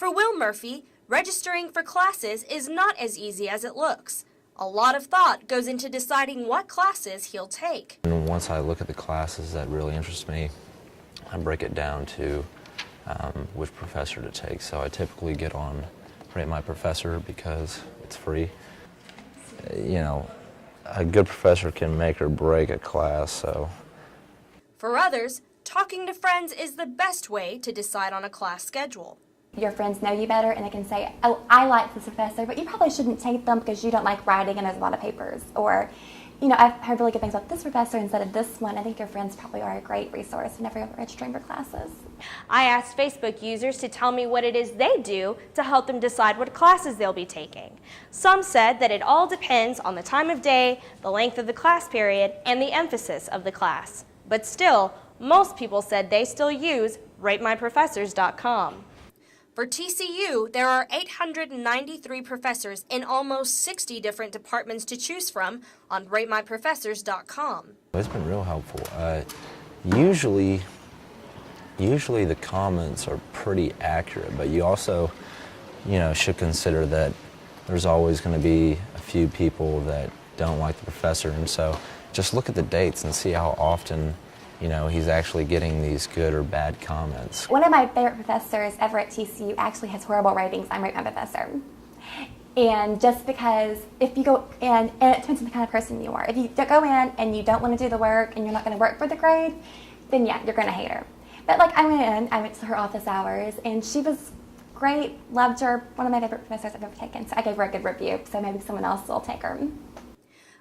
For Will Murphy, registering for classes is not as easy as it looks. A lot of thought goes into deciding what classes he'll take. And once I look at the classes that really interest me, I break it down to which professor to take. So I typically get on Rate My Professor because it's free. You know, a good professor can make or break a class, so. For others, talking to friends is the best way to decide on a class schedule. Your friends know you better and they can say, oh, I like this professor, but you probably shouldn't take them because you don't like writing and there's a lot of papers. Or, you know, I've heard really good things about this professor instead of this one. I think your friends probably are a great resource whenever you're registering for classes. I asked Facebook users to tell me what it is they do to help them decide what classes they'll be taking. Some said that it all depends on the time of day, the length of the class period, and the emphasis of the class. But still, most people said they still use RateMyProfessors.com. For TCU, there are 893 professors in almost 60 different departments to choose from on RateMyProfessors.com. It's been real helpful. Usually the comments are pretty accurate, but you also, should consider that there's always going to be a few people that don't like the professor, and so just look at the dates and see how often he's actually getting these good or bad comments. One of my favorite professors ever at TCU actually has horrible ratings on Rate My Professor. And just because if you go in, and it depends on the kind of person you are. If you go in and you don't want to do the work and you're not going to work for the grade, then yeah, you're going to hate her. But like I went to her office hours and she was great, loved her, one of my favorite professors I've ever taken. So I gave her a good review, so maybe someone else will take her.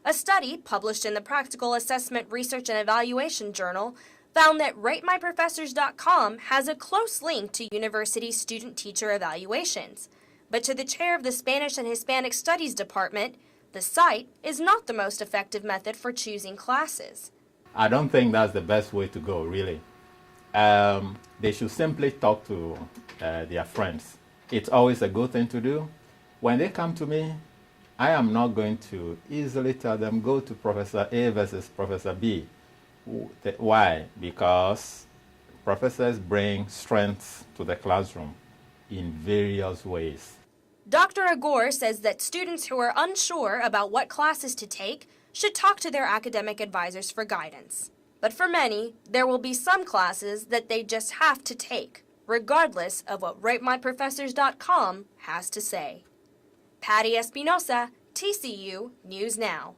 A study published in the Practical Assessment Research and Evaluation Journal found that RateMyProfessors.com has a close link to university student-teacher evaluations. But to the chair of the Spanish and Hispanic Studies Department, the site is not the most effective method for choosing classes. I don't think that's the best way to go, really. They should simply talk to their friends. It's always a good thing to do. When they come to me, I am not going to easily tell them, go to Professor A versus Professor B. Why? Because professors bring strengths to the classroom in various ways. Dr. Agor says that students who are unsure about what classes to take should talk to their academic advisors for guidance. But for many, there will be some classes that they just have to take, regardless of what RateMyProfessors.com has to say. Patty Espinosa, TCU News Now.